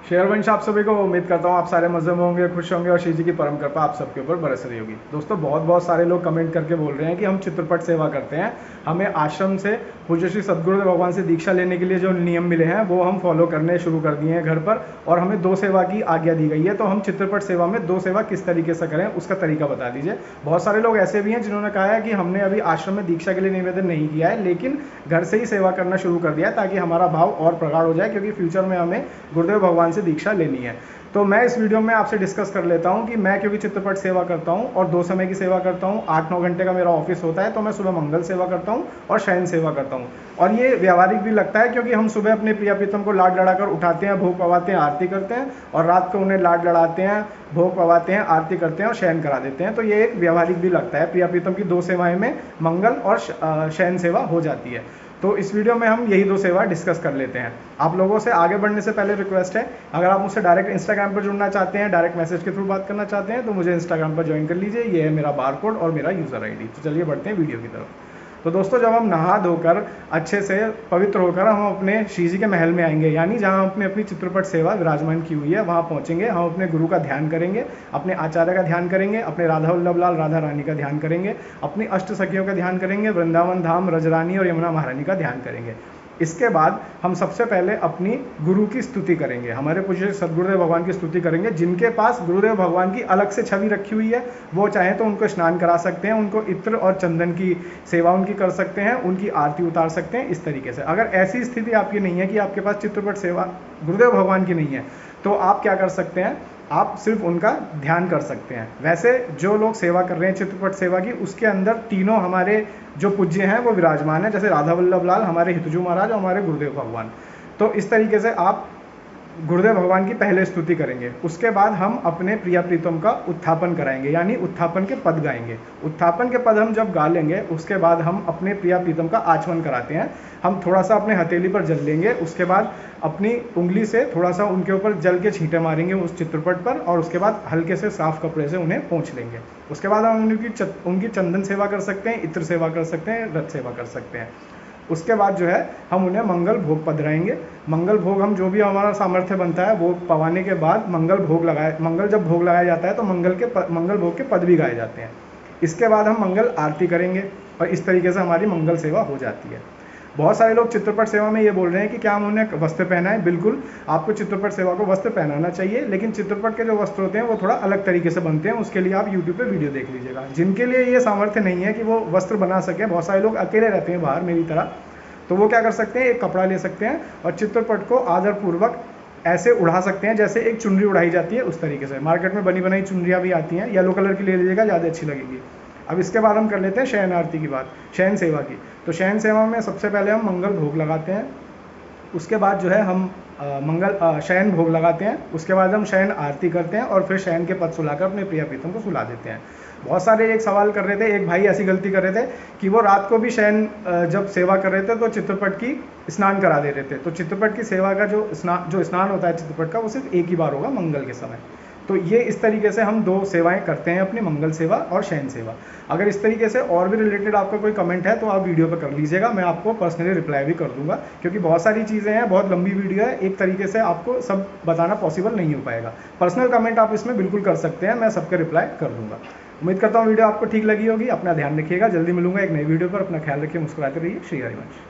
शेयरवंश आप सभी को उम्मीद करता हूँ आप सारे मजे में होंगे, खुश होंगे और श्री जी की परम कृपा आप सबके ऊपर बरस रही होगी। दोस्तों बहुत सारे लोग कमेंट करके बोल रहे हैं कि हम चित्रपट सेवा करते हैं, हमें आश्रम से पूज्य श्री सद्गुरुदेव भगवान से दीक्षा लेने के लिए जो नियम मिले हैं वो हम फॉलो करने शुरू कर दिए हैं घर पर, और हमें 2 सेवा की आज्ञा दी गई है। तो हम चित्रपट सेवा में 2 सेवा किस तरीके से करें उसका तरीका बता दीजिए। बहुत सारे लोग ऐसे भी हैं जिन्होंने कहा है कि हमने अभी आश्रम में दीक्षा के लिए निवेदन नहीं किया है, लेकिन घर से ही सेवा करना शुरू कर दिया है ताकि हमारा भाव और प्रगाढ़ हो जाए, क्योंकि फ्यूचर में हमें गुरुदेव भगवान से दीक्षा लेनी है। तो मैं इस वीडियो में आपसे डिस्कस कर लेता हूं कि मैं क्योंकि चित्रपट सेवा करता हूं और 2 समय की सेवा करता हूं, 8-9 घंटे का मेरा ऑफिस होता है, तो मैं सुबह मंगल सेवा करता हूं और शयन सेवा करता हूं। और ये व्यावहारिक भी लगता है क्योंकि हम सुबह अपने प्रिया प्रीतम को लाड लड़ाकर उठाते हैं, भोग पवाते हैं, आरती करते हैं, और रात को उन्हें लाड लड़ाते हैं, भोग पवाते हैं, आरती करते हैं और शयन करा देते हैं। तो ये एक व्यावहारिक भी लगता है। प्रिया प्रीतम की 2 सेवाएं में मंगल और शयन सेवा हो जाती है। तो इस वीडियो में हम यही 2 सेवा डिस्कस कर लेते हैं। आप लोगों से आगे बढ़ने से पहले रिक्वेस्ट है, अगर आप मुझसे डायरेक्ट इंस्टाग्राम पर जुड़ना चाहते हैं, डायरेक्ट मैसेज के थ्रू बात करना चाहते हैं, तो मुझे इंस्टाग्राम पर ज्वाइन कर लीजिए। ये है मेरा बारकोड और मेरा यूज़र आईडी। तो चलिए बढ़ते हैं वीडियो की तरफ। तो दोस्तों जब हम नहा धोकर अच्छे से पवित्र होकर हम अपने श्री जी के महल में आएंगे, यानी जहाँ हमने अपनी चित्रपट सेवा विराजमान की हुई है वहाँ पहुँचेंगे, हम अपने गुरु का ध्यान करेंगे, अपने आचार्य का ध्यान करेंगे, अपने राधा वल्लभ लाल राधा रानी का ध्यान करेंगे, अपनी अष्ट सखियों का ध्यान करेंगे, वृंदावन धाम रजरानी और यमुना महारानी का ध्यान करेंगे। इसके बाद हम सबसे पहले अपनी गुरु की स्तुति करेंगे, हमारे पूज्य सद्गुरुदेव भगवान की स्तुति करेंगे, जिनके पास गुरुदेव भगवान की अलग से छवि रखी हुई है। वो चाहे तो उनको स्नान करा सकते हैं, उनको इत्र और चंदन की सेवा उनकी कर सकते हैं, उनकी आरती उतार सकते हैं। इस तरीके से अगर ऐसी स्थिति आपकी नहीं है कि आपके पास चित्रपट सेवा गुरुदेव भगवान की नहीं है, तो आप क्या कर सकते हैं, आप सिर्फ उनका ध्यान कर सकते हैं। वैसे जो लोग सेवा कर रहे हैं चित्रपट सेवा की, उसके अंदर तीनों हमारे जो पूज्य हैं वो विराजमान है, जैसे राधा वल्लभ लाल, हमारे हितजू महाराज और हमारे गुरुदेव भगवान। तो इस तरीके से आप गुरुदेव भगवान की पहले स्तुति करेंगे। उसके बाद हम अपने प्रिया प्रीतम का उत्थापन कराएंगे, यानी उत्थापन के पद गाएंगे। उत्थापन के पद हम जब गा लेंगे, उसके बाद हम अपने प्रिया प्रीतम का आचमन कराते हैं। हम थोड़ा सा अपने हथेली पर जल लेंगे, उसके बाद अपनी उंगली से थोड़ा सा उनके ऊपर जल के छींटे मारेंगे उस चित्रपट पर, और उसके बाद हल्के से साफ कपड़े से उन्हें पोंछ लेंगे। उसके बाद हम उनकी चंदन सेवा कर सकते हैं, इत्र सेवा कर सकते हैं, रथ सेवा कर सकते हैं। उसके बाद जो है हम उन्हें मंगल भोग पधराएंगे। मंगल भोग हम जो भी हमारा सामर्थ्य बनता है वो पवाने के बाद मंगल जब भोग लगाया जाता है तो मंगल भोग के पद भी गाए जाते हैं। इसके बाद हम मंगल आरती करेंगे और इस तरीके से हमारी मंगल सेवा हो जाती है। बहुत सारे लोग चित्रपट सेवा में ये बोल रहे हैं कि क्या हम उन्हें वस्त्र पहनाएं। बिल्कुल, आपको चित्रपट सेवा को वस्त्र पहनाना चाहिए, लेकिन चित्रपट के जो वस्त्र होते हैं वो थोड़ा अलग तरीके से बनते हैं। उसके लिए आप यूट्यूब पे वीडियो देख लीजिएगा। जिनके लिए ये सामर्थ्य नहीं है कि वो वस्त्र बना सके, बहुत सारे लोग अकेले रहते हैं बाहर मेरी तरह, तो वो क्या कर सकते हैं, एक कपड़ा ले सकते हैं और चित्रपट को आदरपूर्वक ऐसे उड़ा सकते हैं जैसे एक चुनरी उड़ाई जाती है उस तरीके से। मार्केट में बनी बनाई चुनरियाँ भी आती हैं, येलो कलर की ले लीजिएगा, ज़्यादा अच्छी लगेगी। अब इसके बाद हम कर लेते हैं शयन आरती की बात, शयन सेवा की। तो शयन सेवा में सबसे पहले हम मंगल भोग लगाते हैं। उसके बाद जो है हम शयन भोग लगाते हैं। उसके बाद हम शयन आरती करते हैं और फिर शयन के पद सुलाकर अपने प्रिया प्रीतम को सुला देते हैं। बहुत सारे एक सवाल कर रहे थे, एक भाई ऐसी गलती कर रहे थे कि वो रात को भी शयन जब सेवा कर रहे थे तो चित्रपट की स्नान करा दे रहे थे। तो चित्रपट की सेवा का जो स्नान होता है चित्रपट का, वो सिर्फ एक ही बार होगा मंगल के समय। तो ये इस तरीके से हम 2 सेवाएं करते हैं अपनी, मंगल सेवा और शयन सेवा। अगर इस तरीके से और भी रिलेटेड आपका कोई कमेंट है तो आप वीडियो पर कर लीजिएगा, मैं आपको पर्सनली रिप्लाई भी कर दूंगा, क्योंकि बहुत सारी चीज़ें हैं, बहुत लंबी वीडियो है, एक तरीके से आपको सब बताना पॉसिबल नहीं हो पाएगा। पर्सनल कमेंट आप इसमें बिल्कुल कर सकते हैं, मैं सबके रिप्लाई कर दूंगा। उम्मीद करता हूँ वीडियो आपको ठीक लगी होगी। अपना ध्यान रखिएगा, जल्दी मिलूंगा एक नई वीडियो पर। अपना ख्याल रखिए, मुस्कुराते रहिए। श्री हरिवंश।